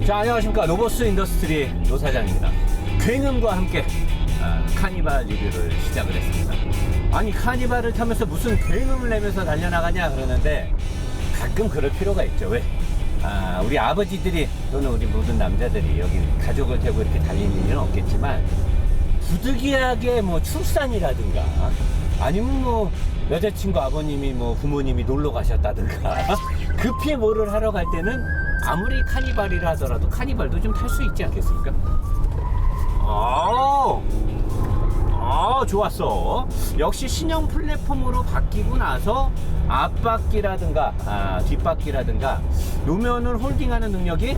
자, 안녕하십니까. 로보스 인더스트리 노 사장입니다. 굉음과 함께 카니발 리뷰를 시작을 했습니다. 아니, 카니발을 타면서 무슨 굉음을 내면서 달려나가냐 그러는데 가끔 그럴 필요가 있죠. 왜? 우리 아버지들이 또는 우리 모든 남자들이 여기 가족을 태우고 이렇게 달리는 일은 없겠지만 부득이하게 뭐 출산이라든가 아니면 뭐 여자친구 아버님이 뭐 부모님이 놀러 가셨다든가 급히 뭐를 하러 갈 때는 아무리 카니발이라 하더라도 카니발도 좀 탈 수 있지 않겠습니까? 좋았어. 역시 신형 플랫폼으로 바뀌고 나서 앞바퀴라든가 뒷바퀴라든가 요면을 홀딩하는 능력이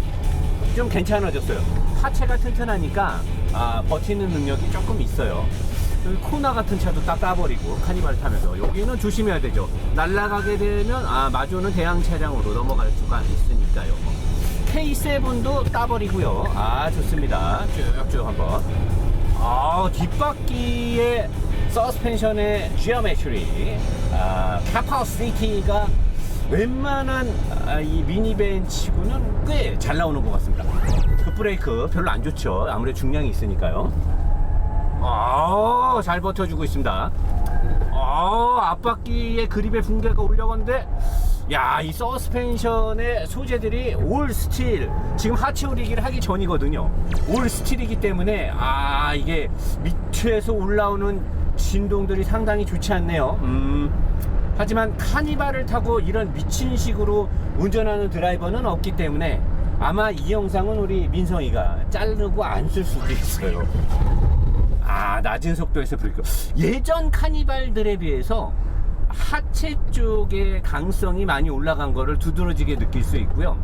좀 괜찮아졌어요. 하체가 튼튼하니까 버티는 능력이 조금 있어요. 코나 같은 차도 딱 따버리고 카니발 타면서 여기는 조심해야 되죠. 날아가게 되면 마주는 대형 차량으로 넘어갈 수가 있으니까요. K7도 따버리고요. 좋습니다. 쭉쭉 한번. 뒷바퀴의 서스펜션의 지오메트리, 캐파시티가 웬만한 이 미니밴 치고는 꽤 잘 나오는 것 같습니다. 급브레이크 별로 안 좋죠. 아무래도 중량이 있으니까요. 잘 버텨주고 있습니다. 앞바퀴의 그립의 붕괴가 올려갔는데, 야, 이 서스펜션의 소재들이 올 스틸, 지금 하체 오리기를 하기 전이거든요. 올 스틸이기 때문에 이게 밑에서 올라오는 진동들이 상당히 좋지 않네요. 하지만 카니발을 타고 이런 미친 식으로 운전하는 드라이버는 없기 때문에 아마 이 영상은 우리 민성이가 자르고 안 쓸 수도 있어요. 낮은 속도에서 브레이크. 예전 카니발들에 비해서 하체 쪽의 강성이 많이 올라간 거를 두드러지게 느낄 수 있고요.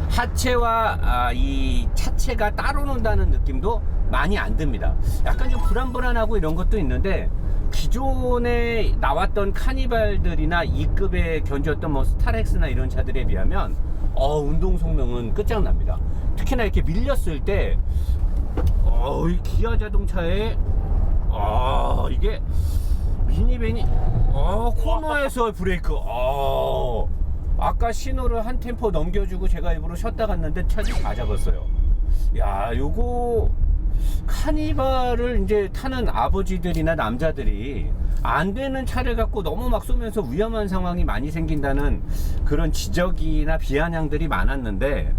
하체와 이 차체가 따로 논다는 느낌도 많이 안 듭니다. 약간 좀 불안불안하고 이런 것도 있는데, 기존에 나왔던 카니발들이나 2급에 견줬던 뭐 스타렉스나 이런 차들에 비하면 운동 성능은 끝장납니다. 특히나 이렇게 밀렸을 때 이 기아 자동차에 이게 미니밴이 코너에서 브레이크 아까 신호를 한 템포 넘겨주고 제가 일부러 쉬었다 갔는데 차를 다 잡았어요. 야, 요거 카니발을 이제 타는 아버지들이나 남자들이 안 되는 차를 갖고 너무 막 쏘면서 위험한 상황이 많이 생긴다는 그런 지적이나 비아냥들이 많았는데,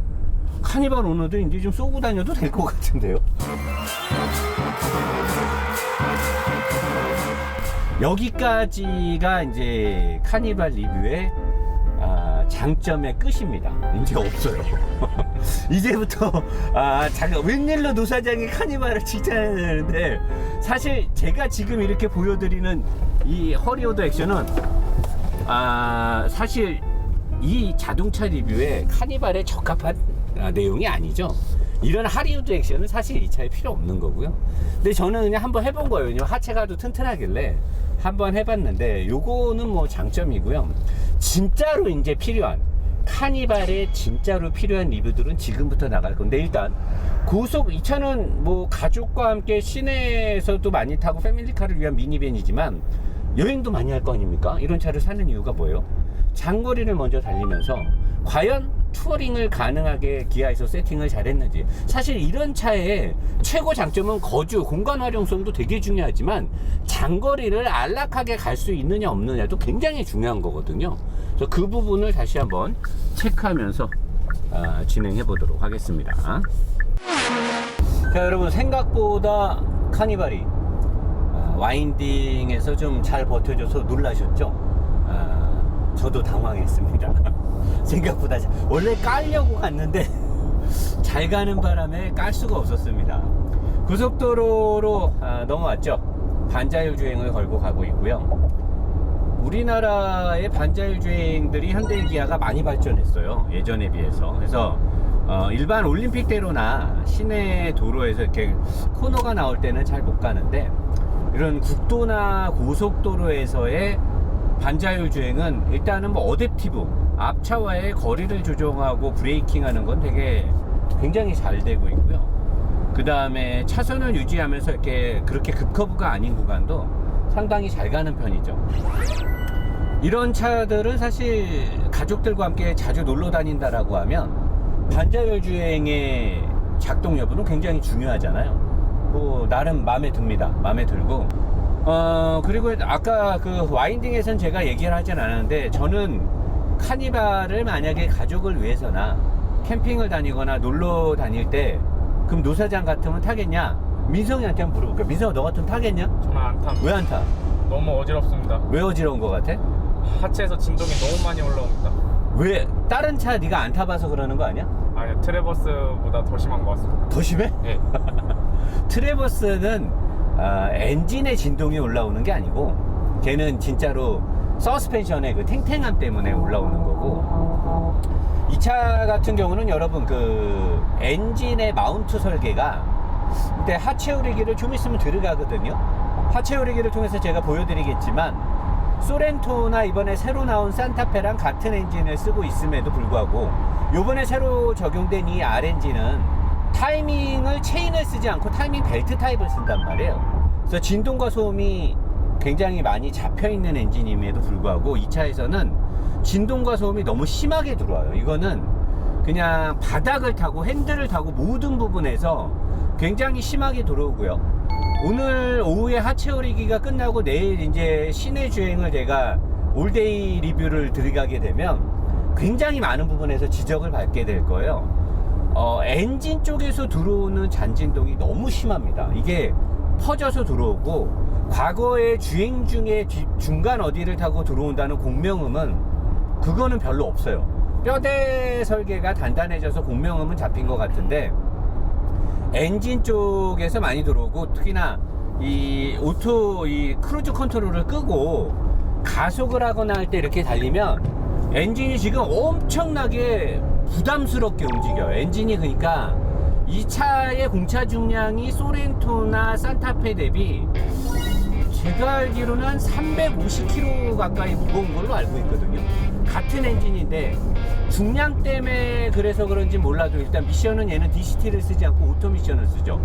카니발 오너도 이제 좀 쏘고 다녀도 될 것 같은데요. 여기까지가 이제 카니발 리뷰의 장점의 끝입니다. 이제 없어요. 이제부터 웬일로 노사장이 카니발을 칭찬해야 되는데, 사실 제가 지금 이렇게 보여드리는 이 허리오드 액션은 사실 이 자동차 리뷰에 카니발에 적합한 내용이 아니죠. 이런 하리우드 액션은 사실 이 차에 필요 없는 거고요. 근데 저는 그냥 한번 해본 거예요. 왜냐면 하체가 또 튼튼하길래 한번 해봤는데, 요거는 뭐 장점이고요. 진짜로 이제 필요한, 카니발에 진짜로 필요한 리뷰들은 지금부터 나갈 건데, 일단 이 차는 뭐 가족과 함께 시내에서도 많이 타고 패밀리카를 위한 미니밴이지만 여행도 많이 할 거 아닙니까? 이런 차를 사는 이유가 뭐예요? 장거리를 먼저 달리면서 과연 투어링을 가능하게 기아에서 세팅을 잘했는지. 사실 이런 차의 최고 장점은 거주, 공간 활용성도 되게 중요하지만 장거리를 안락하게 갈 수 있느냐 없느냐도 굉장히 중요한 거거든요. 그래서 그 부분을 다시 한번 체크하면서 진행해 보도록 하겠습니다. 자, 여러분, 생각보다 카니발이 와인딩에서 좀 잘 버텨줘서 놀라셨죠? 저도 당황했습니다. 생각보다 원래 깔려고 갔는데 잘 가는 바람에 깔 수가 없었습니다. 고속도로로 넘어왔죠. 반자율 주행을 걸고 가고 있고요. 우리나라의 반자율 주행들이 현대 기아가 많이 발전했어요. 예전에 비해서. 그래서 일반 올림픽대로나 시내 도로에서 이렇게 코너가 나올 때는 잘 못 가는데, 이런 국도나 고속도로에서의 반자율 주행은 일단은 뭐 어댑티브, 앞차와의 거리를 조정하고 브레이킹하는 건 굉장히 잘 되고 있고요. 그 다음에 차선을 유지하면서 이렇게 그렇게 급커브가 아닌 구간도 상당히 잘 가는 편이죠. 이런 차들은 사실 가족들과 함께 자주 놀러 다닌다라고 하면 반자율 주행의 작동 여부는 굉장히 중요하잖아요. 뭐 나름 마음에 듭니다. 마음에 들고 그리고 아까 그 와인딩에선 제가 얘기를 하진 않았는데, 저는 카니발을 만약에 가족을 위해서나 캠핑을 다니거나 놀러 다닐 때, 그럼 노사장 같으면 타겠냐? 민성이한테 한번 물어볼게요. 민성아, 너 같으면 타겠냐? 저는 안 탑니다. 왜 안 타? 너무 어지럽습니다. 왜 어지러운 것 같아? 하체에서 진동이 너무 많이 올라옵니다. 왜? 다른 차 네가 안 타봐서 그러는 거 아니야? 아니, 트래버스보다 더 심한 것 같습니다. 더 심해? 예. 트래버스는 엔진의 진동이 올라오는 게 아니고, 걔는 진짜로 서스펜션의 그 탱탱함 때문에 올라오는 거고, 이 차 같은 경우는 여러분 그 엔진의 마운트 설계가, 근데 하체 오리기를 좀 있으면 들어가거든요. 하체 오리기를 통해서 제가 보여드리겠지만, 소렌토나 이번에 새로 나온 산타페랑 같은 엔진을 쓰고 있음에도 불구하고, 요번에 새로 적용된 이 R엔진은 타이밍을 체인을 쓰지 않고 타이밍 벨트 타입을 쓴단 말이에요. 그래서 진동과 소음이 굉장히 많이 잡혀있는 엔진임에도 불구하고, 이 차에서는 진동과 소음이 너무 심하게 들어와요. 이거는 그냥 바닥을 타고 핸들을 타고 모든 부분에서 굉장히 심하게 들어오고요. 오늘 오후에 하체 오리기가 끝나고 내일 이제 시내 주행을 제가 올데이 리뷰를 들어가게 되면 굉장히 많은 부분에서 지적을 받게 될 거예요. 엔진 쪽에서 들어오는 잔진동이 너무 심합니다. 이게 퍼져서 들어오고, 과거에 주행 중에 중간 어디를 타고 들어온다는 공명음은 그거는 별로 없어요. 뼈대 설계가 단단해져서 공명음은 잡힌 것 같은데, 엔진 쪽에서 많이 들어오고, 특히나 이 크루즈 컨트롤을 끄고 가속을 하거나 할 때 이렇게 달리면 엔진이 지금 엄청나게 부담스럽게 움직여요. 엔진이, 그러니까 이 차의 공차 중량이 소렌토나 산타페 대비 제가 알기로는 한 350kg 가까이 무거운 걸로 알고 있거든요. 같은 엔진인데 중량 때문에 그래서 그런지 몰라도, 일단 미션은 얘는 DCT를 쓰지 않고 오토 미션을 쓰죠.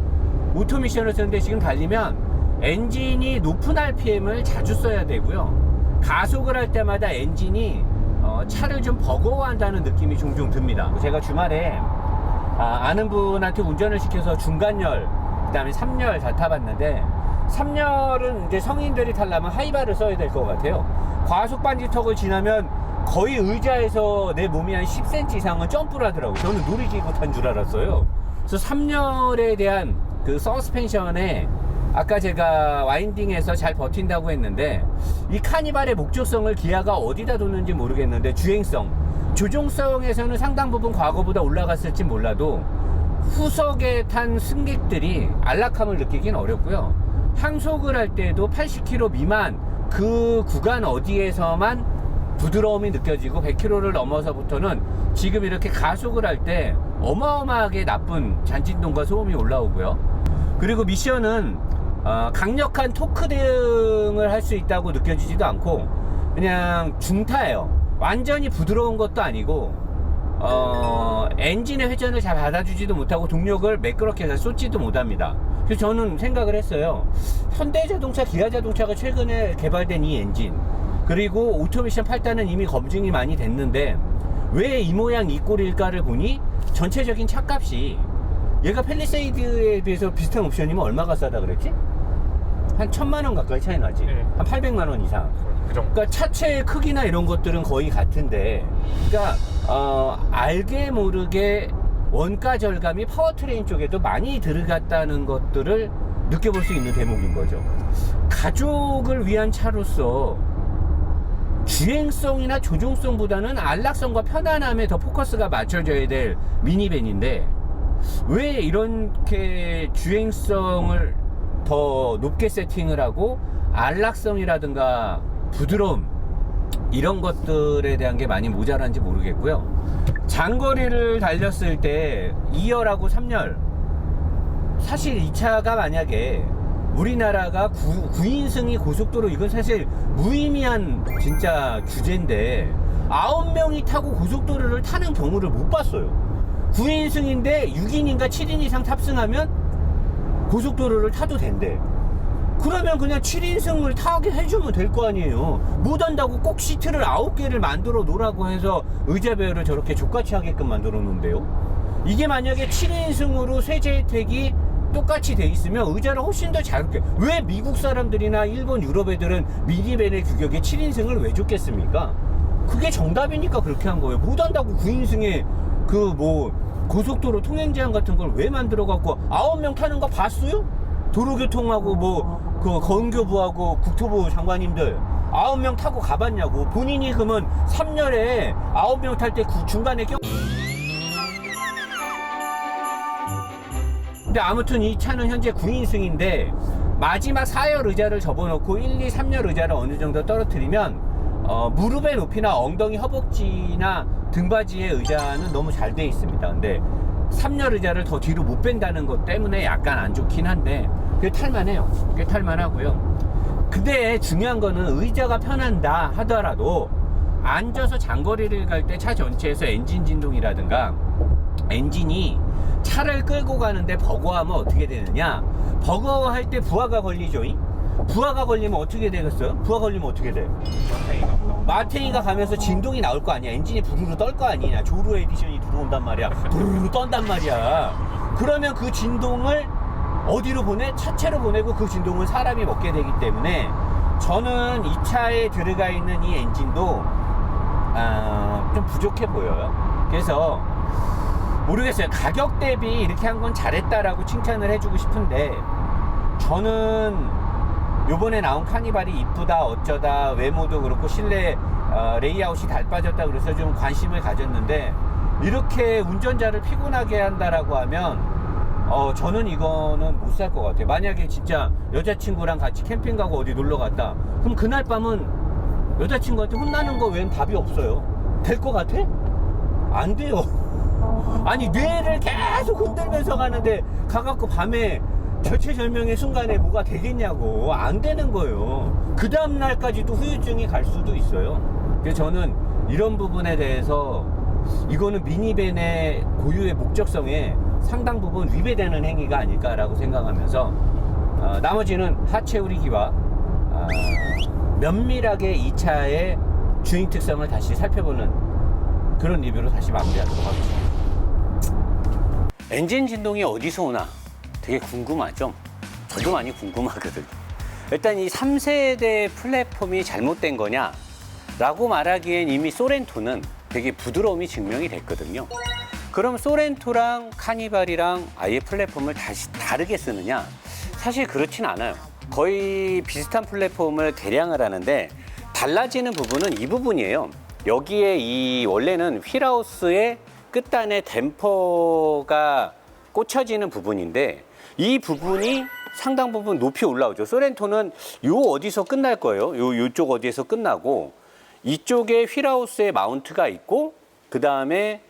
오토 미션을 쓰는데 지금 달리면 엔진이 높은 RPM을 자주 써야 되고요. 가속을 할 때마다 엔진이 차를 좀 버거워한다는 느낌이 종종 듭니다. 제가 주말에 아는 분한테 운전을 시켜서 중간열, 그 다음에 3열 다 타봤는데, 3열은 이제 성인들이 타려면 하이바를 써야 될 것 같아요. 과속 방지턱을 지나면 거의 의자에서 내 몸이 한 10cm 이상은 점프를 하더라고요. 저는 놀이기구 탄 줄 알았어요. 그래서 3열에 대한 그 서스펜션에 아까 제가 와인딩에서 잘 버틴다고 했는데, 이 카니발의 목조성을 기아가 어디다 뒀는지 모르겠는데, 주행성, 조종성에서는 상당 부분 과거보다 올라갔을지 몰라도 후석에 탄 승객들이 안락함을 느끼긴 어렵고요. 항속을 할 때도 80km 미만 그 구간 어디에서만 부드러움이 느껴지고, 100km를 넘어서부터는 지금 이렇게 가속을 할 때 어마어마하게 나쁜 잔진동과 소음이 올라오고요. 그리고 미션은 강력한 토크 대응을 할 수 있다고 느껴지지도 않고, 그냥 중타예요. 완전히 부드러운 것도 아니고, 엔진의 회전을 잘 받아주지도 못하고 동력을 매끄럽게 잘 쏟지도 못합니다. 그래서 저는 생각을 했어요. 현대자동차, 기아자동차가 최근에 개발된 이 엔진, 그리고 오토미션 8단은 이미 검증이 많이 됐는데 왜 이 모양 이 꼴일까를 보니, 전체적인 차값이, 얘가 팰리세이드에 비해서 비슷한 옵션이면 얼마가 싸다 그랬지? 한 1000만원 가까이 차이 나지? 네. 한 800만원 이상. 그 정도. 그러니까 차체의 크기나 이런 것들은 거의 같은데, 그러니까 알게 모르게 원가 절감이 파워트레인 쪽에도 많이 들어갔다는 것들을 느껴볼 수 있는 대목인 거죠. 가족을 위한 차로서 주행성이나 조종성보다는 안락성과 편안함에 더 포커스가 맞춰져야 될 미니밴인데, 왜 이렇게 주행성을 더 높게 세팅을 하고 안락성이라든가 부드러움, 이런 것들에 대한 게 많이 모자란지 모르겠고요. 장거리를 달렸을 때 2열하고 3열, 사실 이 차가 만약에 우리나라가 9인승이 고속도로, 이건 사실 무의미한 진짜 규제인데 9명이 타고 고속도로를 타는 경우를 못 봤어요. 9인승인데 6인인가 7인 이상 탑승하면 고속도로를 타도 된대. 그러면 그냥 7인승을 타게 해주면 될 거 아니에요. 못한다고 꼭 시트를 9개를 만들어 놓으라고 해서 의자 배열을 저렇게 족같이 하게끔 만들어 놓은데요. 이게 만약에 7인승으로 세제 혜택이 똑같이 돼 있으면 의자를 훨씬 더 자유롭게, 왜 미국 사람들이나 일본, 유럽 애들은 미니밴의 규격에 7인승을 왜 줬겠습니까? 그게 정답이니까 그렇게 한 거예요. 못한다고 9인승에 그 뭐 고속도로 통행 제한 같은 걸 왜 만들어 갖고 9명 타는 거 봤어요? 도로교통하고 뭐 그 건교부하고 국토부 장관님들 9명 타고 가봤냐고. 본인이 그러면 3열에 9명 탈 때 중간에 근데 아무튼 이 차는 현재 9인승인데 마지막 4열 의자를 접어놓고 1, 2, 3열 의자를 어느 정도 떨어뜨리면 무릎의 높이나 엉덩이, 허벅지나 등받이의 의자는 너무 잘 돼 있습니다. 근데 3열 의자를 더 뒤로 못 뺀다는 것 때문에 약간 안 좋긴 한데 그게 탈만해요. 꽤 탈만하고요. 근데 중요한 거는 의자가 편한다 하더라도 앉아서 장거리를 갈 때 차 전체에서 엔진 진동이라든가 엔진이 차를 끌고 가는데 버거워하면 어떻게 되느냐, 버거워할 때 부하가 걸리죠. 부하가 걸리면 어떻게 되겠어요? 부하 걸리면 어떻게 돼? 마탱이가 가면서 진동이 나올 거 아니야. 엔진이 부르르 떨 거 아니냐. 조루 에디션이 들어온단 말이야. 부르르 떤단 말이야. 그러면 그 진동을 어디로 보내? 차체로 보내고 그 진동을 사람이 먹게 되기 때문에 저는 이 차에 들어가 있는 이 엔진도 좀 부족해 보여요. 그래서 모르겠어요. 가격 대비 이렇게 한 건 잘했다라고 칭찬을 해주고 싶은데, 저는 요번에 나온 카니발이 이쁘다 어쩌다 외모도 그렇고 실내 레이아웃이 달 빠졌다 그래서 좀 관심을 가졌는데, 이렇게 운전자를 피곤하게 한다라고 하면 저는 이거는 못 살 것 같아요. 만약에 진짜 여자친구랑 같이 캠핑 가고 어디 놀러 갔다, 그럼 그날 밤은 여자친구한테 혼나는 거 외엔 답이 없어요. 될 것 같아? 안 돼요. 아니 뇌를 계속 흔들면서 가는데 가갖고 밤에 절체절명의 순간에 뭐가 되겠냐고. 안 되는 거예요. 그 다음날까지도 후유증이 갈 수도 있어요. 그래서 저는 이런 부분에 대해서 이거는 미니밴의 고유의 목적성에 상당 부분 위배되는 행위가 아닐까라고 생각하면서 나머지는 하체우리기와 면밀하게 이 차의 주행 특성을 다시 살펴보는 그런 리뷰로 다시 마무리하도록 하겠습니다. 엔진 진동이 어디서 오나 되게 궁금하죠? 저도 많이 궁금하거든요. 일단 이 3세대 플랫폼이 잘못된 거냐 라고 말하기엔 이미 소렌토는 되게 부드러움이 증명이 됐거든요. 그럼 소렌토랑 카니발이랑 아예 플랫폼을 다시 다르게 쓰느냐? 사실 그렇진 않아요. 거의 비슷한 플랫폼을 개량을 하는데 달라지는 부분은 이 부분이에요. 여기에 이 원래는 휠하우스의 끝단에 댐퍼가 꽂혀지는 부분인데 이 부분이 상당 부분 높이 올라오죠. 소렌토는 요 어디서 끝날 거예요. 요쪽 어디에서 끝나고 이쪽에 휠하우스에 마운트가 있고 그 다음에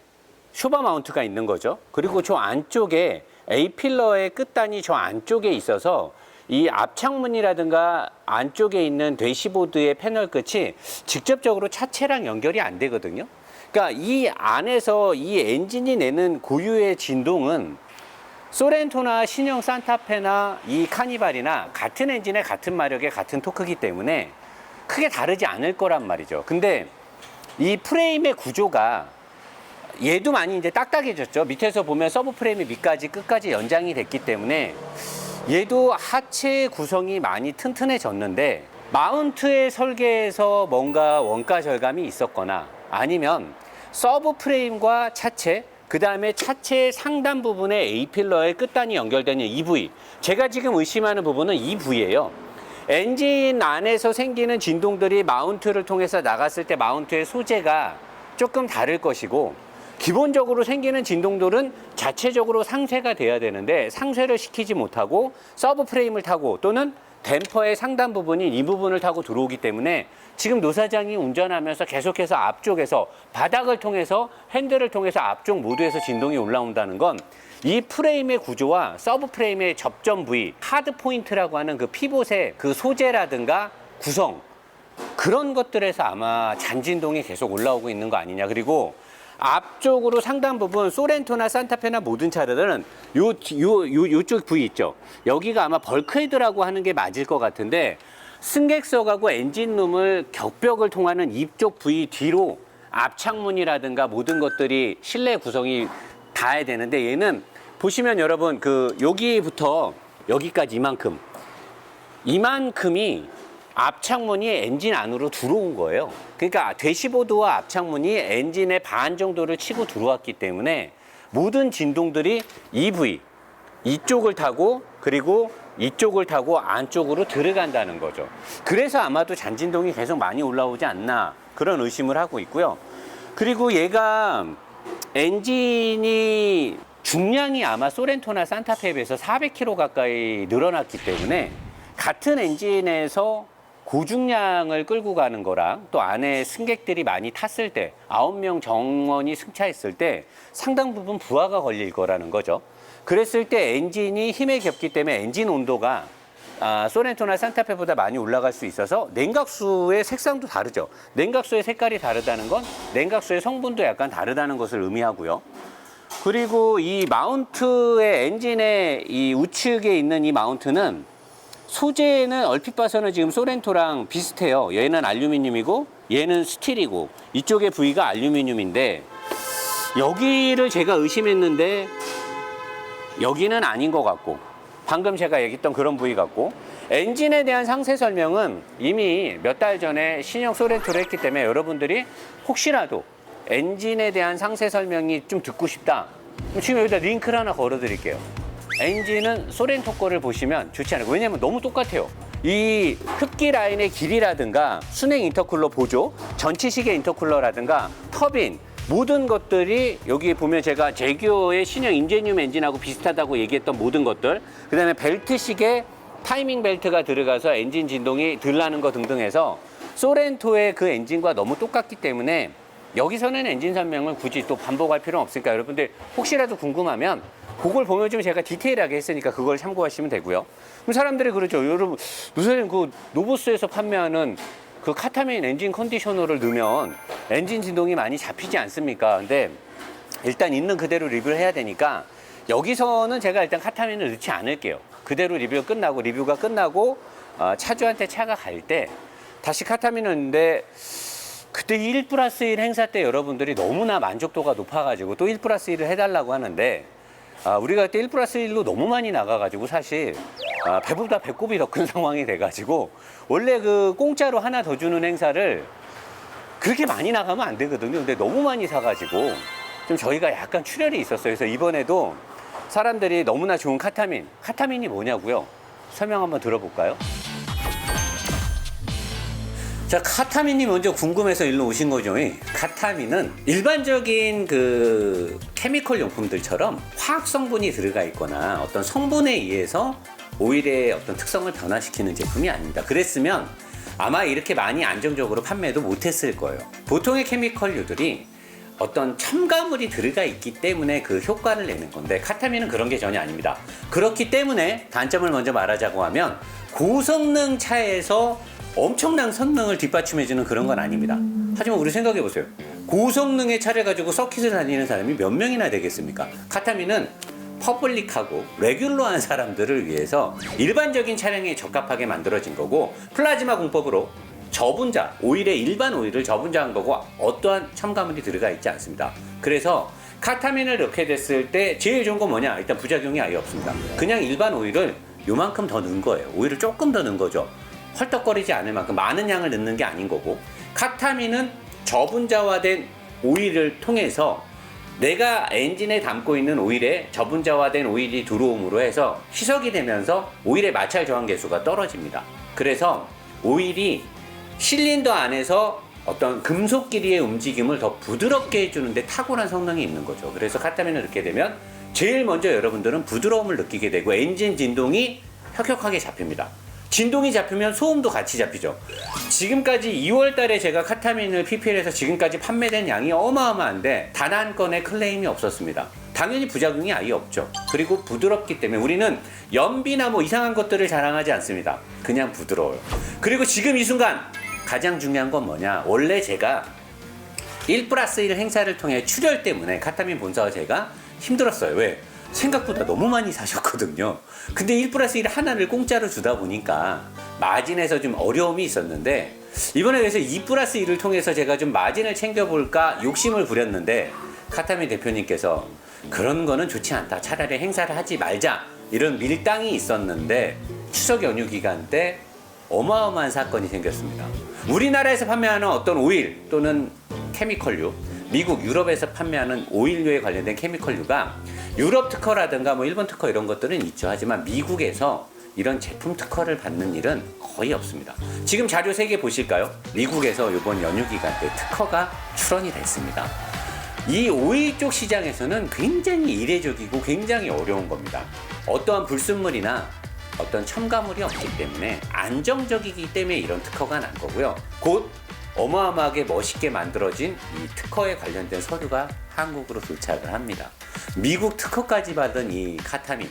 쇼바 마운트가 있는 거죠. 그리고 저 안쪽에 A필러의 끝단이 저 안쪽에 있어서 이 앞창문이라든가 안쪽에 있는 대시보드의 패널 끝이 직접적으로 차체랑 연결이 안 되거든요. 그러니까 이 안에서 이 엔진이 내는 고유의 진동은 소렌토나 신형 산타페나 이 카니발이나 같은 엔진에 같은 마력에 같은 토크이기 때문에 크게 다르지 않을 거란 말이죠. 근데 이 프레임의 구조가 얘도 많이 이제 딱딱해졌죠. 밑에서 보면 서브 프레임이 밑까지 끝까지 연장이 됐기 때문에 얘도 하체 구성이 많이 튼튼해졌는데 마운트의 설계에서 뭔가 원가 절감이 있었거나 아니면 서브 프레임과 차체, 그 다음에 차체의 상단 부분에 A필러의 끝단이 연결되는 이 부위, 제가 지금 의심하는 부분은 이 부위예요. 엔진 안에서 생기는 진동들이 마운트를 통해서 나갔을 때 마운트의 소재가 조금 다를 것이고 기본적으로 생기는 진동들은 자체적으로 상쇄가 돼야 되는데 상쇄를 시키지 못하고 서브 프레임을 타고 또는 댐퍼의 상단 부분인 이 부분을 타고 들어오기 때문에 지금 노 사장이 운전하면서 계속해서 앞쪽에서 바닥을 통해서 핸들을 통해서 앞쪽 모두에서 진동이 올라온다는 건 이 프레임의 구조와 서브 프레임의 접점 부위, 하드 포인트라고 하는 그 피봇의 그 소재라든가 구성, 그런 것들에서 아마 잔진동이 계속 올라오고 있는 거 아니냐. 그리고 앞쪽으로 상당 부분 소렌토나 산타페나 모든 차들은 요쪽 부위 있죠. 여기가 아마 벌크헤드라고 하는 게 맞을 것 같은데 승객석하고 엔진룸을 격벽을 통하는 이쪽 부위 뒤로 앞창문이라든가 모든 것들이 실내 구성이 닿아야 되는데 얘는 보시면 여러분 그 여기부터 여기까지 이만큼이 앞창문이 엔진 안으로 들어온 거예요. 그러니까 대시보드와 앞창문이 엔진의 반 정도를 치고 들어왔기 때문에 모든 진동들이 이 부위 이쪽을 타고 그리고 이쪽을 타고 안쪽으로 들어간다는 거죠. 그래서 아마도 잔진동이 계속 많이 올라오지 않나 그런 의심을 하고 있고요. 그리고 얘가 엔진이 중량이 아마 소렌토나 산타페에 비해서 400kg 가까이 늘어났기 때문에 같은 엔진에서 고중량을 끌고 가는 거랑 또 안에 승객들이 많이 탔을 때 9명 정원이 승차했을 때 상당 부분 부하가 걸릴 거라는 거죠. 그랬을 때 엔진이 힘에 겹기 때문에 엔진 온도가 소렌토나 산타페보다 많이 올라갈 수 있어서 냉각수의 색상도 다르죠. 냉각수의 색깔이 다르다는 건 냉각수의 성분도 약간 다르다는 것을 의미하고요. 그리고 이 마운트의 엔진의 이 우측에 있는 이 마운트는 소재는 얼핏 봐서는 지금 소렌토랑 비슷해요. 얘는 알루미늄이고 얘는 스틸이고 이쪽의 부위가 알루미늄인데 여기를 제가 의심했는데 여기는 아닌 것 같고 방금 제가 얘기했던 그런 부위 같고 엔진에 대한 상세 설명은 이미 몇 달 전에 신형 소렌토를 했기 때문에 여러분들이 혹시라도 엔진에 대한 상세 설명이 좀 듣고 싶다. 지금 여기다 링크를 하나 걸어 드릴게요. 엔진은 소렌토 거를 보시면 좋지 않아요. 왜냐면 너무 똑같아요. 이 흡기 라인의 길이라든가 순행 인터쿨러 보조, 전치식의 인터쿨러라든가 터빈 모든 것들이 여기 보면 제가 제규어의 신형 인제늄 엔진하고 비슷하다고 얘기했던 모든 것들, 그 다음에 벨트식의 타이밍 벨트가 들어가서 엔진 진동이 덜 나는 거 등등 해서 소렌토의 그 엔진과 너무 똑같기 때문에 여기서는 엔진 설명을 굳이 또 반복할 필요는 없으니까 여러분들 혹시라도 궁금하면 그걸 보면 좀 제가 디테일하게 했으니까 그걸 참고하시면 되고요. 그럼 사람들이 그러죠. 여러분, 선생님 그 노보스에서 판매하는 그 카타민 엔진 컨디셔너를 넣으면 엔진 진동이 많이 잡히지 않습니까? 근데 일단 있는 그대로 리뷰를 해야 되니까 여기서는 제가 일단 카타민을 넣지 않을게요. 그대로 리뷰가 끝나고 차주한테 차가 갈 때 다시 카타민을 넣는데 그때 1+1 행사 때 여러분들이 너무나 만족도가 높아가지고 또 1+1을 해달라고 하는데 우리가 그때 1+1로 너무 많이 나가가지고 사실 배보다 배꼽이 더 큰 상황이 돼가지고 원래 그 공짜로 하나 더 주는 행사를 그렇게 많이 나가면 안 되거든요. 근데 너무 많이 사가지고 좀 저희가 약간 출혈이 있었어요. 그래서 이번에도 사람들이 너무나 좋은 카타민이 뭐냐고요? 설명 한번 들어볼까요? 자, 카타민이 먼저 궁금해서 일로 오신 거죠. 카타민은 일반적인 그 케미컬 용품들처럼 화학 성분이 들어가 있거나 어떤 성분에 의해서 오일의 어떤 특성을 변화시키는 제품이 아닙니다. 그랬으면 아마 이렇게 많이 안정적으로 판매도 못했을 거예요. 보통의 케미컬류들이 어떤 첨가물이 들어가 있기 때문에 그 효과를 내는 건데 카타민은 그런 게 전혀 아닙니다. 그렇기 때문에 단점을 먼저 말하자고 하면 고성능 차에서 엄청난 성능을 뒷받침해주는 그런 건 아닙니다. 하지만 우리 생각해보세요. 고성능의 차를 가지고 서킷을 다니는 사람이 몇 명이나 되겠습니까? 카타민은 퍼블릭하고 레귤러한 사람들을 위해서 일반적인 차량에 적합하게 만들어진 거고 플라즈마 공법으로 저분자, 오일의 일반 오일을 저분자한 거고 어떠한 첨가물이 들어가 있지 않습니다. 그래서 카타민을 넣게 됐을 때 제일 좋은 건 뭐냐? 일단 부작용이 아예 없습니다. 그냥 일반 오일을 요만큼 더 넣은 거예요. 오일을 조금 더 넣은 거죠. 헐떡거리지 않을 만큼 많은 양을 넣는 게 아닌 거고 카타민은 저분자화된 오일을 통해서 내가 엔진에 담고 있는 오일에 저분자화된 오일이 들어옴으로 해서 희석이 되면서 오일의 마찰 저항 계수가 떨어집니다. 그래서 오일이 실린더 안에서 어떤 금속끼리의 움직임을 더 부드럽게 해주는데 탁월한 성능이 있는 거죠. 그래서 카타민을 넣게 되면 제일 먼저 여러분들은 부드러움을 느끼게 되고 엔진 진동이 혁혁하게 잡힙니다. 진동이 잡히면 소음도 같이 잡히죠. 지금까지 2월 달에 제가 카타민을 PPL에서 지금까지 판매된 양이 어마어마한데 단 한 건의 클레임이 없었습니다. 당연히 부작용이 아예 없죠. 그리고 부드럽기 때문에 우리는 연비나 뭐 이상한 것들을 자랑하지 않습니다. 그냥 부드러워요. 그리고 지금 이 순간 가장 중요한 건 뭐냐? 원래 제가 1+1 행사를 통해 출혈 때문에 카타민 본사와 제가 힘들었어요. 왜? 생각보다 너무 많이 사셨거든요. 근데 1+1 하나를 공짜로 주다 보니까 마진에서 좀 어려움이 있었는데 이번에 그래서 2+1을 통해서 제가 좀 마진을 챙겨볼까 욕심을 부렸는데 카타민 대표님께서 그런 거는 좋지 않다. 차라리 행사를 하지 말자. 이런 밀당이 있었는데 추석 연휴 기간 때 어마어마한 사건이 생겼습니다. 우리나라에서 판매하는 어떤 오일 또는 케미컬류, 미국, 유럽에서 판매하는 오일류에 관련된 케미컬류가 유럽 특허라든가 뭐 일본 특허 이런 것들은 있죠. 하지만 미국에서 이런 제품 특허를 받는 일은 거의 없습니다. 지금 자료 3개 보실까요? 미국에서 이번 연휴 기간 때 특허가 출원이 됐습니다. 이 오일 쪽 시장에서는 굉장히 이례적이고 굉장히 어려운 겁니다. 어떠한 불순물이나 어떤 첨가물이 없기 때문에 안정적이기 때문에 이런 특허가 난 거고요. 곧 어마어마하게 멋있게 만들어진 이 특허에 관련된 서류가 한국으로 도착을 합니다. 미국 특허까지 받은 이 카타민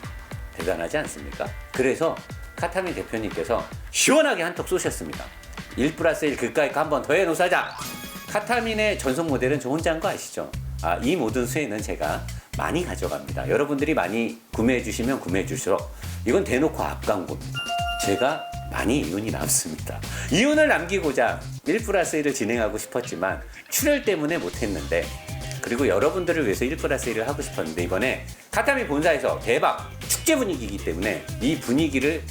대단하지 않습니까? 그래서 카타민 대표님께서 시원하게 한턱 쏘셨습니다. 1+1 그까이 한 번 더 해놓사자. 카타민의 전속 모델은 저 혼자인 거 아시죠? 이 모든 수혜는 제가 많이 가져갑니다. 여러분들이 많이 구매해 주시면 구매해 주실수록 이건 대놓고 앞광고입니다. 제가 많이 이윤이 남습니다. 이윤을 남기고자 1+1을 진행하고 싶었지만 출혈 때문에 못했는데, 그리고 여러분들을 위해서 1+1을 하고 싶었는데, 이번에 카타민 본사에서 대박 축제 분위기이기 때문에 이 분위기를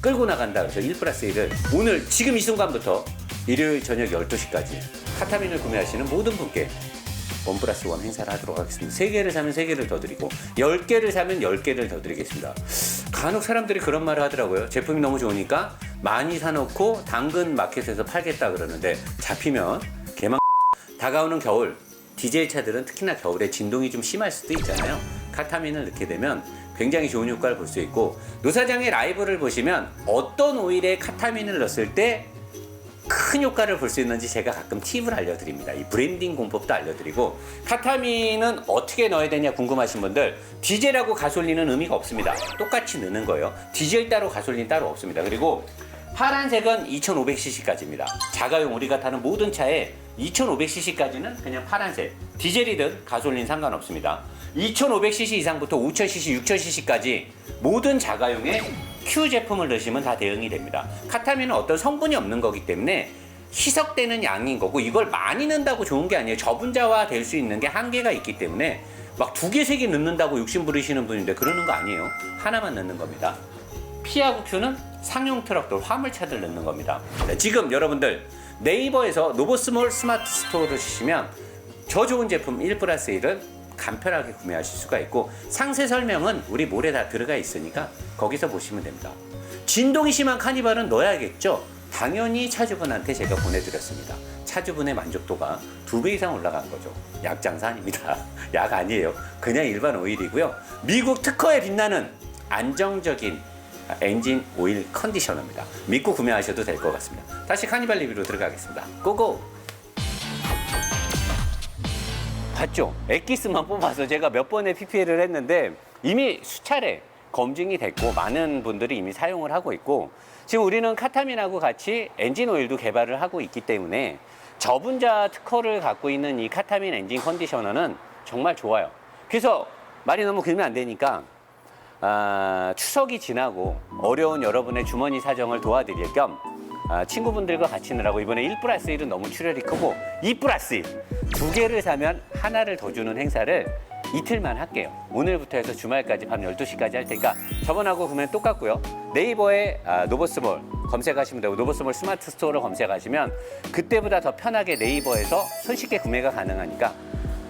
끌고 나간다 그래서 1+1을 오늘 지금 이 순간부터 일요일 저녁 12시까지 카타민을 구매하시는 모든 분께 1+1 행사를 하도록 하겠습니다. 3개를 사면 3개를 더 드리고 10개를 사면 10개를 더 드리겠습니다. 간혹 사람들이 그런 말을 하더라고요. 제품이 너무 좋으니까 많이 사놓고 당근 마켓에서 팔겠다 그러는데 잡히면 개망. 다가오는 겨울, 디젤 차들은 특히나 겨울에 진동이 좀 심할 수도 있잖아요. 카타민을 넣게 되면 굉장히 좋은 효과를 볼 수 있고, 노사장의 라이브를 보시면 어떤 오일에 카타민을 넣었을 때 큰 효과를 볼 수 있는지 제가 가끔 팁을 알려드립니다. 이 브랜딩 공법도 알려드리고, 카타민은 어떻게 넣어야 되냐 궁금하신 분들, 디젤하고 가솔린은 의미가 없습니다. 똑같이 넣는 거예요. 디젤 따로 가솔린 따로 없습니다. 그리고 파란색은 2500cc까지입니다. 자가용 우리가 타는 모든 차에 2500cc까지는 그냥 파란색, 디젤이든 가솔린 상관없습니다. 2500cc 이상부터 5000cc, 6000cc까지 모든 자가용에 Q 제품을 넣으시면 다 대응이 됩니다. 카타민은 어떤 성분이 없는 거기 때문에 희석되는 양인 거고, 이걸 많이 넣는다고 좋은 게 아니에요. 저분자화 될 수 있는 게 한계가 있기 때문에 막 2개, 3개 넣는다고 욕심 부리시는 분인데 그러는 거 아니에요. 하나만 넣는 겁니다. P하고 Q는 상용 트럭들, 화물차들 넣는 겁니다. 네, 지금 여러분들 네이버에서 노보스몰 스마트 스토어를 치시면 저 좋은 제품 1+1을 간편하게 구매하실 수가 있고, 상세 설명은 우리 몰에 다 들어가 있으니까 거기서 보시면 됩니다. 진동이 심한 카니발은 넣어야겠죠? 당연히 차주분한테 제가 보내드렸습니다. 차주분의 만족도가 2배 이상 올라간 거죠. 약 장사 아닙니다. 약 아니에요. 그냥 일반 오일이고요. 미국 특허에 빛나는 안정적인 엔진 오일 컨디셔너입니다. 믿고 구매하셔도 될 것 같습니다. 다시 카니발 리뷰로 들어가겠습니다. 고고! 봤죠? 엑기스만 뽑아서 제가 몇 번의 PPL을 했는데 이미 수차례 검증이 됐고 많은 분들이 이미 사용을 하고 있고, 지금 우리는 카타민하고 같이 엔진 오일도 개발을 하고 있기 때문에 저분자 특허를 갖고 있는 이 카타민 엔진 컨디셔너는 정말 좋아요. 그래서 말이 너무 길면 안 되니까 추석이 지나고 어려운 여러분의 주머니 사정을 도와드릴 겸 친구분들과 같이 넣으라고 이번에 1+1은 너무 출혈이 크고 2+1 2개를 사면 하나를 더 주는 행사를 이틀만 할게요. 오늘부터 해서 주말까지 밤 12시까지 할 테니까 저번하고 그러면 똑같고요. 네이버에 노보스몰 검색하시면 되고, 노보스몰 스마트 스토어를 검색하시면 그때보다 더 편하게 네이버에서 손쉽게 구매가 가능하니까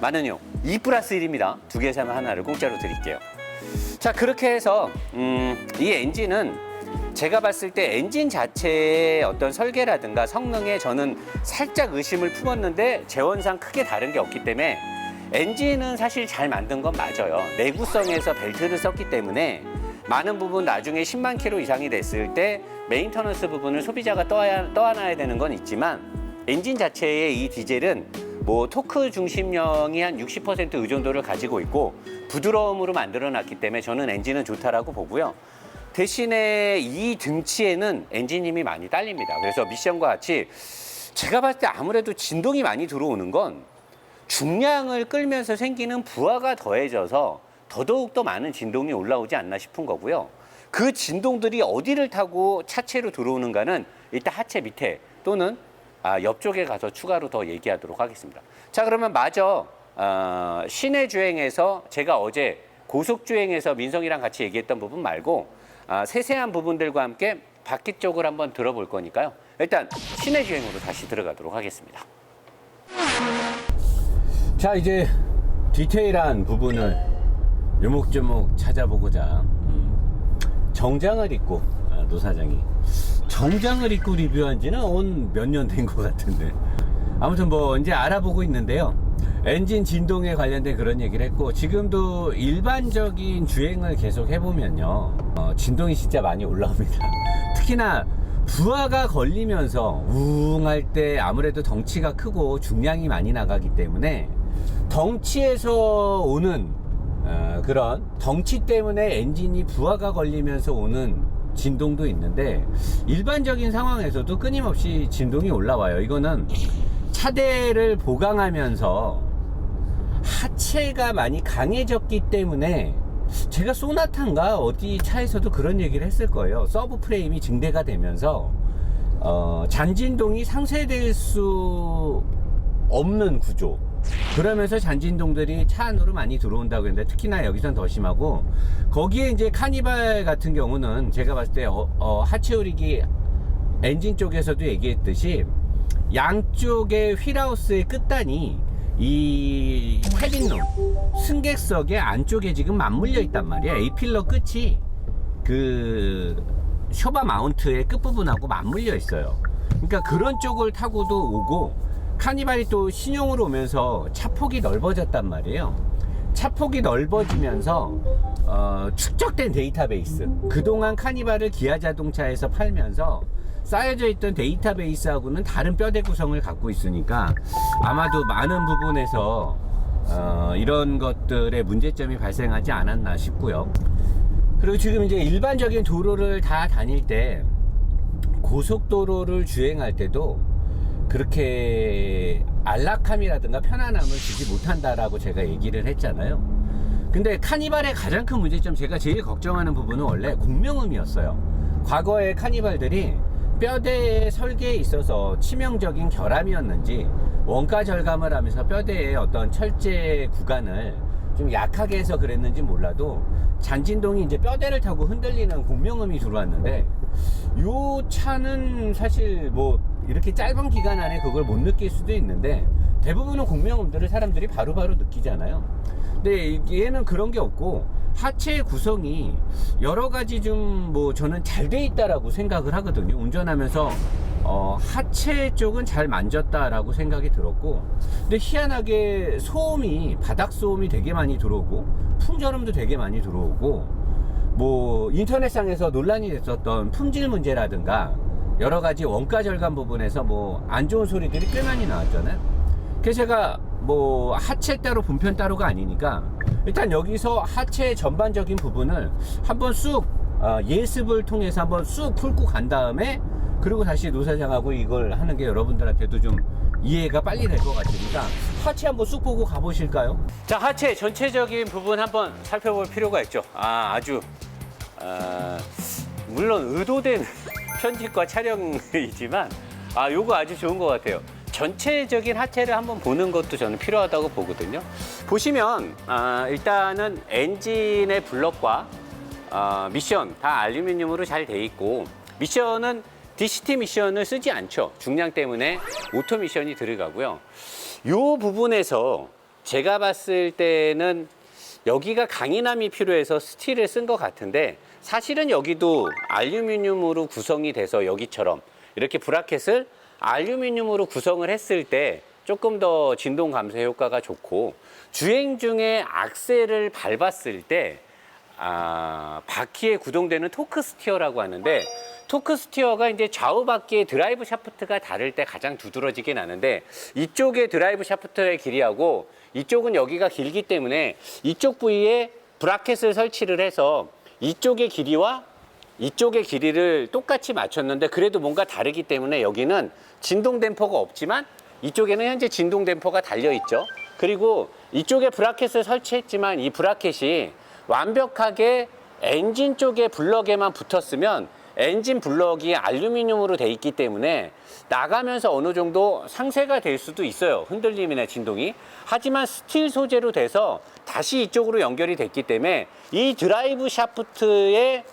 많은 이용 2+1입니다. 2개 사면 하나를 공짜로 드릴게요. 자, 그렇게 해서 이 엔진은 제가 봤을 때 엔진 자체의 어떤 설계라든가 성능에 저는 살짝 의심을 품었는데 재원상 크게 다른 게 없기 때문에 엔진은 사실 잘 만든 건 맞아요. 내구성에서 벨트를 썼기 때문에 많은 부분 나중에 10만 킬로 이상이 됐을 때 메인터넌스 부분을 소비자가 떠안아야 되는 건 있지만, 엔진 자체의 이 디젤은 뭐 토크 중심령이 한 60% 의존도를 가지고 있고 부드러움으로 만들어 놨기 때문에 저는 엔진은 좋다라고 보고요. 대신에 이 등치에는 엔진 힘이 많이 딸립니다. 그래서 미션과 같이 제가 봤을 때 아무래도 진동이 많이 들어오는 건 중량을 끌면서 생기는 부하가 더해져서 더더욱 많은 진동이 올라오지 않나 싶은 거고요. 그 진동들이 어디를 타고 차체로 들어오는가는 일단 하체 밑에 또는 옆쪽에 가서 추가로 더 얘기하도록 하겠습니다. 자, 그러면 마저 시내 주행에서 제가 어제 고속 주행에서 민성이랑 같이 얘기했던 부분 말고 세세한 부분들과 함께 바퀴 쪽을 한번 들어볼 거니까요. 일단 시내 주행으로 다시 들어가도록 하겠습니다. 자, 이제 디테일한 부분을 요목조목 찾아보고자 정장을 입고 노 사장이 정장을 입고 리뷰한 지는 몇 년 된 것 같은데 아무튼 뭐 이제 알아보고 있는데요. 엔진 진동에 관련된 그런 얘기를 했고 지금도 일반적인 주행을 계속 해보면요 진동이 진짜 많이 올라옵니다. 특히나 부하가 걸리면서 우웅할 때 아무래도 덩치가 크고 중량이 많이 나가기 때문에 덩치에서 오는 그런 덩치 때문에 엔진이 부하가 걸리면서 오는 진동도 있는데 일반적인 상황에서도 끊임없이 진동이 올라와요. 이거는 차대를 보강하면서 하체가 많이 강해졌기 때문에 제가 소나타인가 어디 차에서도 그런 얘기를 했을 거예요. 서브 프레임이 증대가 되면서 잔진동이 상쇄될 수 없는 구조, 그러면서 잔진동들이 차 안으로 많이 들어온다고 했는데 특히나 여기선 더 심하고 거기에 이제 카니발 같은 경우는 제가 봤을 때 하체 오리기 엔진 쪽에서도 얘기했듯이 양쪽의 휠하우스의 끝단이 이 캐빈룸 승객석의 안쪽에 지금 맞물려 있단 말이야. A필러 끝이 그 쇼바 마운트의 끝부분하고 맞물려 있어요. 그러니까 그런 쪽을 타고도 오고 카니발이 또 신형으로 오면서 차폭이 넓어졌단 말이에요. 차폭이 넓어지면서 축적된 데이터베이스, 그동안 카니발을 기아 자동차에서 팔면서 쌓여져 있던 데이터베이스하고는 다른 뼈대 구성을 갖고 있으니까 아마도 많은 부분에서 이런 것들의 문제점이 발생하지 않았나 싶고요. 그리고 지금 이제 일반적인 도로를 다 다닐 때 고속도로를 주행할 때도 그렇게 안락함이라든가 편안함을 주지 못한다라고 제가 얘기를 했잖아요. 근데 카니발의 가장 큰 문제점, 제가 제일 걱정하는 부분은 원래 공명음이었어요. 과거에 카니발들이 뼈대의 설계에 있어서 치명적인 결함이었는지 원가 절감을 하면서 뼈대의 어떤 철제 구간을 좀 약하게 해서 그랬는지 몰라도 잔진동이 이제 뼈대를 타고 흔들리는 공명음이 들어왔는데 요 차는 사실 뭐 이렇게 짧은 기간 안에 그걸 못 느낄 수도 있는데 대부분의 공명음들을 사람들이 바로바로 느끼잖아요. 근데 얘는 그런 게 없고 하체 구성이 여러 가지 좀 뭐 저는 잘 돼 있다라고 생각을 하거든요. 운전하면서 하체 쪽은 잘 만졌다라고 생각이 들었고, 근데 희한하게 소음이 바닥 소음이 되게 많이 들어오고 풍절음도 되게 많이 들어오고, 뭐 인터넷상에서 논란이 됐었던 품질 문제라든가 여러 가지 원가 절감 부분에서 뭐 안 좋은 소리들이 꽤 많이 나왔잖아요. 그래서 제가 뭐 하체 따로 본편 따로가 아니니까 일단 여기서 하체 전반적인 부분을 한번 쑥 예습을 통해서 한번 쑥 풀고 간 다음에 그리고 다시 노사장하고 이걸 하는 게 여러분들한테도 좀 이해가 빨리 될 것 같으니까 하체 한번 쑥 보고 가보실까요? 자, 하체 전체적인 부분 한번 살펴볼 필요가 있죠. 아주 물론 의도된 편집과 촬영이지만 요거 아주 좋은 것 같아요. 전체적인 하체를 한번 보는 것도 저는 필요하다고 보거든요. 보시면 일단은 엔진의 블럭과 미션 다 알루미늄으로 잘 돼 있고, 미션은 DCT 미션을 쓰지 않죠. 중량 때문에 오토 미션이 들어가고요. 이 부분에서 제가 봤을 때는 여기가 강인함이 필요해서 스틸을 쓴 것 같은데 사실은 여기도 알루미늄으로 구성이 돼서 여기처럼 이렇게 브라켓을 알루미늄으로 구성을 했을 때 조금 더 진동 감소 효과가 좋고, 주행 중에 악셀을 밟았을 때 바퀴에 구동되는 토크 스티어라고 하는데, 토크 스티어가 이제 좌우 바퀴의 드라이브 샤프트가 다를 때 가장 두드러지게 나는데, 이쪽의 드라이브 샤프트의 길이하고 이쪽은 여기가 길기 때문에 이쪽 부위에 브라켓을 설치를 해서 이쪽의 길이와 이쪽의 길이를 똑같이 맞췄는데 그래도 뭔가 다르기 때문에 여기는 진동 댐퍼가 없지만 이쪽에는 현재 진동 댐퍼가 달려 있죠. 그리고 이쪽에 브라켓을 설치했지만 이 브라켓이 완벽하게 엔진 쪽에 블럭에만 붙었으면 엔진 블럭이 알루미늄으로 돼 있기 때문에 나가면서 어느 정도 상쇄가 될 수도 있어요. 흔들림이나 진동이. 하지만 스틸 소재로 돼서 다시 이쪽으로 연결이 됐기 때문에 이 드라이브 샤프트의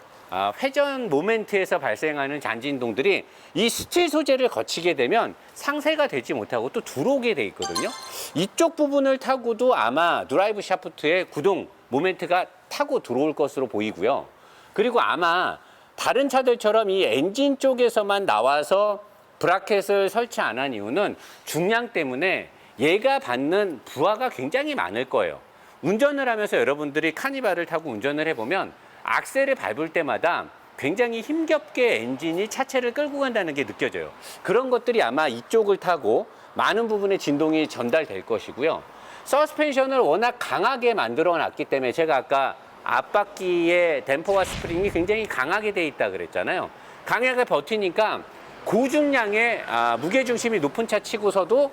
회전 모멘트에서 발생하는 잔진동들이 이 스틸 소재를 거치게 되면 상쇄가 되지 못하고 또 들어오게 돼 있거든요. 이쪽 부분을 타고도 아마 드라이브 샤프트의 구동 모멘트가 타고 들어올 것으로 보이고요. 그리고 아마 다른 차들처럼 이 엔진 쪽에서만 나와서 브라켓을 설치 안 한 이유는 중량 때문에 얘가 받는 부하가 굉장히 많을 거예요. 운전을 하면서 여러분들이 카니발을 타고 운전을 해보면 악셀을 밟을 때마다 굉장히 힘겹게 엔진이 차체를 끌고 간다는 게 느껴져요. 그런 것들이 아마 이쪽을 타고 많은 부분의 진동이 전달될 것이고요. 서스펜션을 워낙 강하게 만들어 놨기 때문에 제가 아까 앞바퀴의 댐퍼와 스프링이 굉장히 강하게 돼 있다 그랬잖아요. 강하게 버티니까 고중량의 무게중심이 높은 차 치고서도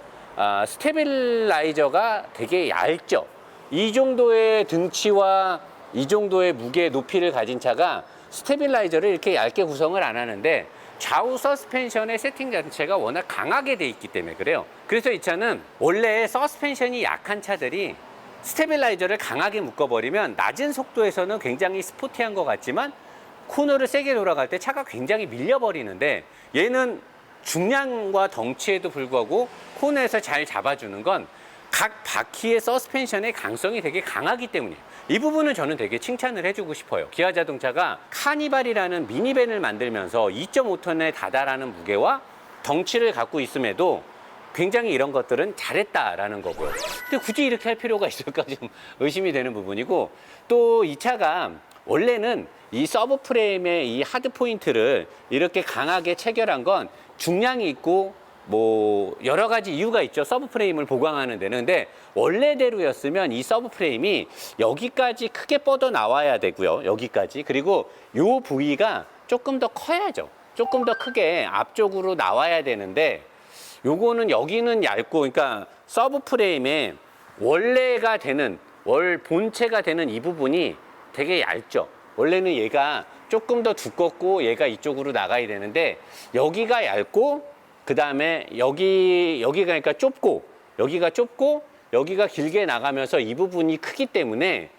스테빌라이저가 되게 얇죠. 이 정도의 등치와 이 정도의 무게 높이를 가진 차가 스테빌라이저를 이렇게 얇게 구성을 안 하는데 좌우 서스펜션의 세팅 자체가 워낙 강하게 돼 있기 때문에 그래요. 그래서 이 차는 원래 서스펜션이 약한 차들이 스테빌라이저를 강하게 묶어버리면 낮은 속도에서는 굉장히 스포티한 것 같지만 코너를 세게 돌아갈 때 차가 굉장히 밀려버리는데 얘는 중량과 덩치에도 불구하고 코너에서 잘 잡아주는 건 각 바퀴의 서스펜션의 강성이 되게 강하기 때문이에요. 이 부분은 저는 되게 칭찬을 해주고 싶어요. 기아 자동차가 카니발이라는 미니밴을 만들면서 2.5톤에 다다라는 무게와 덩치를 갖고 있음에도 굉장히 이런 것들은 잘했다라는 거고요. 근데 굳이 이렇게 할 필요가 있을까 좀 의심이 되는 부분이고, 또 이 차가 원래는 이 서브 프레임의 이 하드 포인트를 이렇게 강하게 체결한 건 중량이 있고 뭐 여러 가지 이유가 있죠. 서브 프레임을 보강하는 데는. 근데 원래대로였으면 이 서브 프레임이 여기까지 크게 뻗어 나와야 되고요. 여기까지. 그리고 요 부위가 조금 더 커야죠. 조금 더 크게 앞쪽으로 나와야 되는데 요거는 여기는 얇고, 그러니까 서브 프레임의 원래가 되는 본체가 되는 이 부분이 되게 얇죠. 원래는 얘가 조금 더 두껍고 얘가 이쪽으로 나가야 되는데 여기가 얇고 그 다음에 여기가 그러니까 좁고 여기가 좁고 여기가 길게 나가면서 이 부분이 크기 때문에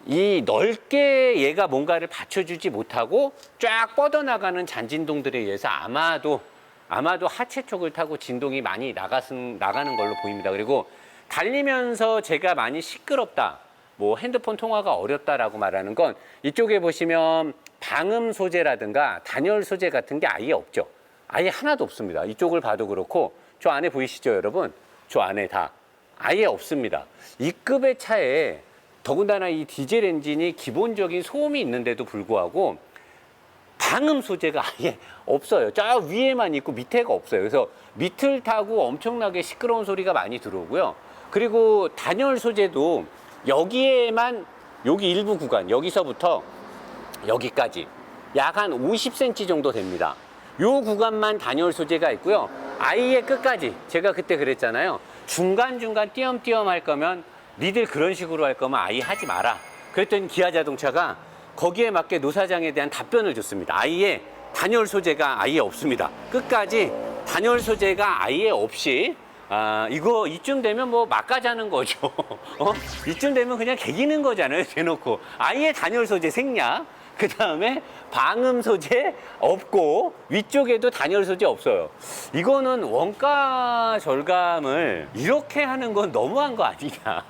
이 넓게 얘가 뭔가를 받쳐주지 못하고 쫙 뻗어나가는 잔진동들에 의해서 아마도 하체 쪽을 타고 진동이 많이 나가는 걸로 보입니다. 그리고 달리면서 제가 많이 시끄럽다, 뭐 핸드폰 통화가 어렵다라고 말하는 건 이쪽에 보시면 방음 소재라든가 단열 소재 같은 게 아예 없죠. 아예 하나도 없습니다. 이쪽을 봐도 그렇고 저 안에 보이시죠, 여러분? 저 안에 다 아예 없습니다. 이 급의 차에 더군다나 이 디젤 엔진이 기본적인 소음이 있는데도 불구하고 방음 소재가 아예 없어요. 저 위에만 있고 밑에가 없어요. 그래서 밑을 타고 엄청나게 시끄러운 소리가 많이 들어오고요. 그리고 단열 소재도 여기에만, 여기 일부 구간, 여기서부터 여기까지 약 한 50cm 정도 됩니다. 요 구간만 단열 소재가 있고요. 아예 끝까지, 제가 그때 그랬잖아요. 중간중간 띄엄띄엄 할 거면 니들 그런 식으로 할 거면 아예 하지 마라. 그랬더니 기아 자동차가 거기에 맞게 노사장에 대한 답변을 줬습니다. 아예 단열 소재가 아예 없습니다. 끝까지 단열 소재가 아예 없이, 이거 이쯤 되면 뭐 막가자는 거죠. 이쯤 되면 그냥 개기는 거잖아요. 대놓고. 아예 단열 소재 생략. 그 다음에 방음 소재 없고 위쪽에도 단열 소재 없어요. 이거는 원가 절감을 이렇게 하는 건 너무한 거 아니냐.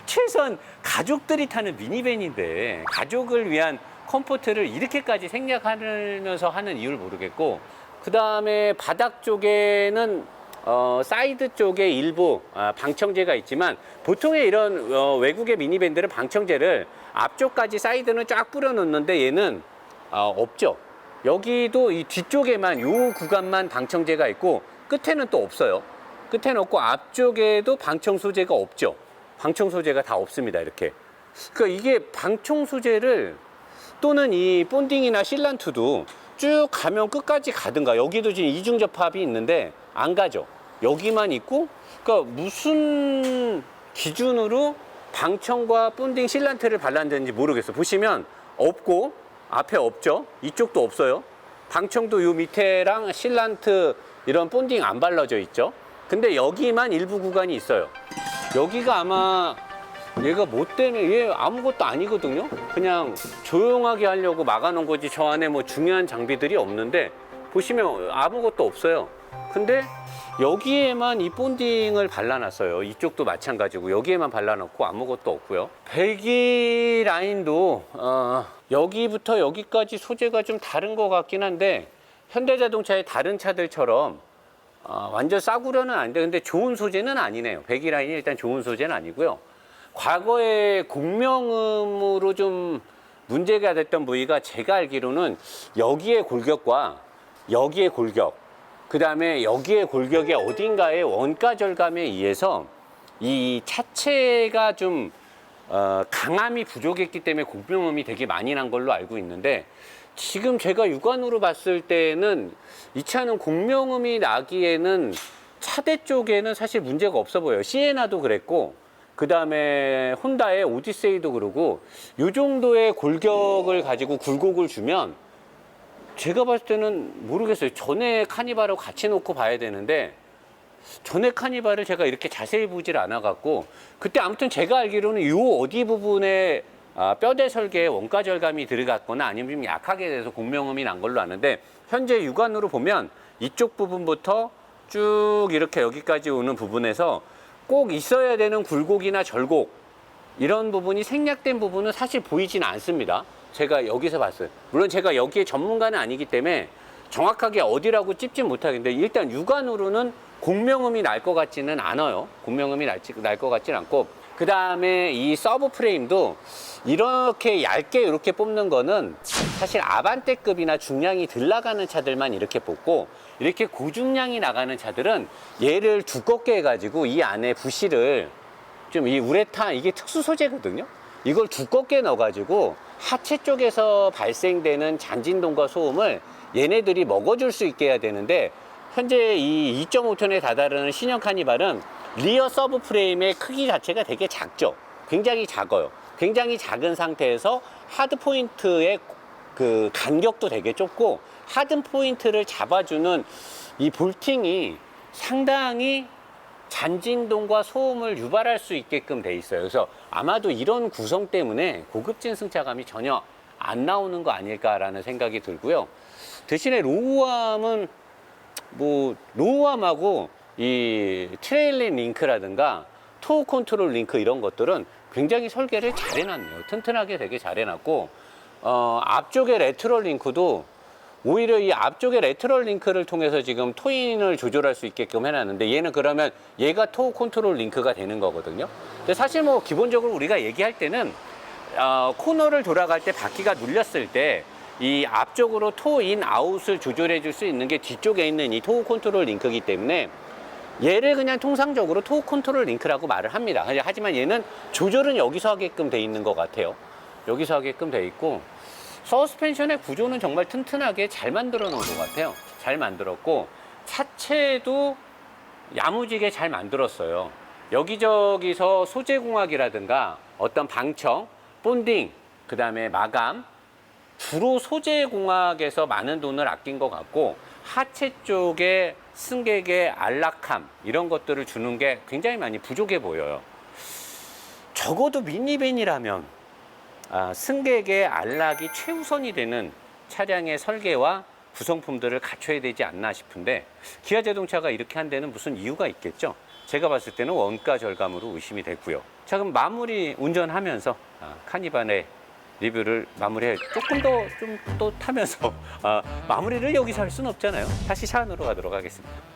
최소한 가족들이 타는 미니밴인데 가족을 위한 컴포트를 이렇게까지 생략하면서 하는 이유를 모르겠고, 그 다음에 바닥 쪽에는 사이드 쪽에 일부 방청제가 있지만 보통의 이런 외국의 미니밴들은 방청제를 앞쪽까지 사이드는 쫙 뿌려 놓는데 얘는 없죠. 여기도 이 뒤쪽에만 요 구간만 방청제가 있고 끝에는 또 없어요. 끝에는 없고 앞쪽에도 방청 소재가 없죠. 방청 소재가 다 없습니다. 이렇게. 그러니까 이게 방청 소재를, 또는 이 본딩이나 실란트도 쭉 가면 끝까지 가든가, 여기도 지금 이중 접합이 있는데 안 가죠. 여기만 있고, 그러니까 무슨 기준으로 방청과 본딩 실란트를 발랐는지 모르겠어. 보시면 없고 앞에 없죠. 이쪽도 없어요. 방청도 요 밑에랑 실란트 이런 본딩 안 발라져 있죠. 근데 여기만 일부 구간이 있어요. 여기가 아마 얘가 뭐 때문에 얘 아무것도 아니거든요. 그냥 조용하게 하려고 막아놓은 거지 저 안에 뭐 중요한 장비들이 없는데 보시면 아무것도 없어요. 근데 여기에만 이 본딩을 발라놨어요. 이쪽도 마찬가지고 여기에만 발라놓고 아무것도 없고요. 배기 라인도 여기부터 여기까지 소재가 좀 다른 것 같긴 한데 현대자동차의 다른 차들처럼 완전 싸구려는 아닌데 근데 좋은 소재는 아니네요. 배기 라인이 일단 좋은 소재는 아니고요. 과거에 공명음으로 좀 문제가 됐던 부위가 제가 알기로는 여기의 골격과 여기의 골격, 그 다음에 여기의 골격의 어딘가의 원가 절감에 의해서 이 차체가 좀 강함이 부족했기 때문에 공명음이 되게 많이 난 걸로 알고 있는데 지금 제가 육안으로 봤을 때는 이 차는 공명음이 나기에는 차대 쪽에는 사실 문제가 없어 보여요. 시에나도 그랬고 그 다음에 혼다의 오디세이도 그러고 이 정도의 골격을 가지고 굴곡을 주면 제가 봤을 때는 모르겠어요. 전에 카니발하고 같이 놓고 봐야 되는데 전에 카니발을 제가 이렇게 자세히 보질 않아 갖고 그때 아무튼 제가 알기로는 이 어디 부분에 뼈대 설계에 원가 절감이 들어갔거나 아니면 좀 약하게 돼서 공명음이 난 걸로 아는데 현재 육안으로 보면 이쪽 부분부터 쭉 이렇게 여기까지 오는 부분에서 꼭 있어야 되는 굴곡이나 절곡 이런 부분이 생략된 부분은 사실 보이진 않습니다. 제가 여기서 봤어요. 물론 제가 여기에 전문가는 아니기 때문에 정확하게 어디라고 찝지 못하겠는데 일단 육안으로는 공명음이 날 것 같지는 않아요. 공명음이 날 것 같지는 않고 그 다음에 이 서브 프레임도 이렇게 얇게 이렇게 뽑는 거는 사실 아반떼급이나 중량이 덜 나가는 차들만 이렇게 뽑고 이렇게 고중량이 나가는 차들은 얘를 두껍게 해가지고 이 안에 부시를 좀 이 우레탄 이게 특수 소재거든요. 이걸 두껍게 넣어가지고 하체 쪽에서 발생되는 잔진동과 소음을 얘네들이 먹어줄 수 있게 해야 되는데 현재 이 2.5톤에 다다르는 신형 카니발은 리어 서브 프레임의 크기 자체가 되게 작죠. 굉장히 작아요. 굉장히 작은 상태에서 하드 포인트의 그 간격도 되게 좁고 하드 포인트를 잡아주는 이 볼팅이 상당히 잔진동과 소음을 유발할 수 있게끔 돼 있어요. 그래서 아마도 이런 구성 때문에 고급진 승차감이 전혀 안 나오는 거 아닐까라는 생각이 들고요. 대신에 로우암은 뭐 로우암하고 이 트레일링 링크라든가 토우 컨트롤 링크 이런 것들은 굉장히 설계를 잘 해놨네요. 튼튼하게 되게 잘 해놨고 앞쪽에 레트럴 링크도 오히려 이 앞쪽에 레트럴 링크를 통해서 지금 토인을 조절할 수 있게끔 해놨는데 얘는 그러면 얘가 토우 컨트롤 링크가 되는 거거든요. 근데 사실 뭐 기본적으로 우리가 얘기할 때는 코너를 돌아갈 때 바퀴가 눌렸을 때 이 앞쪽으로 토인 아웃을 조절해 줄 수 있는 게 뒤쪽에 있는 이 토우 컨트롤 링크이기 때문에 얘를 그냥 통상적으로 토우 컨트롤 링크라고 말을 합니다. 하지만 얘는 조절은 여기서 하게끔 돼 있는 것 같아요. 여기서 하게끔 돼 있고 서스펜션의 구조는 정말 튼튼하게 잘 만들어 놓은 것 같아요. 잘 만들었고 차체도 야무지게 잘 만들었어요. 여기저기서 소재공학이라든가 어떤 방청, 본딩, 그 다음에 마감 주로 소재공학에서 많은 돈을 아낀 것 같고 하체 쪽에 승객의 안락함 이런 것들을 주는 게 굉장히 많이 부족해 보여요. 적어도 미니밴이라면 승객의 안락이 최우선이 되는 차량의 설계와 구성품들을 갖춰야 되지 않나 싶은데 기아 자동차가 이렇게 한 데는 무슨 이유가 있겠죠? 제가 봤을 때는 원가 절감으로 의심이 됐고요. 자, 그럼 마무리 운전하면서 카니발의 리뷰를 마무리해 조금 더 좀 또 타면서 마무리를 여기서 할 수는 없잖아요. 다시 차 안으로 가도록 하겠습니다.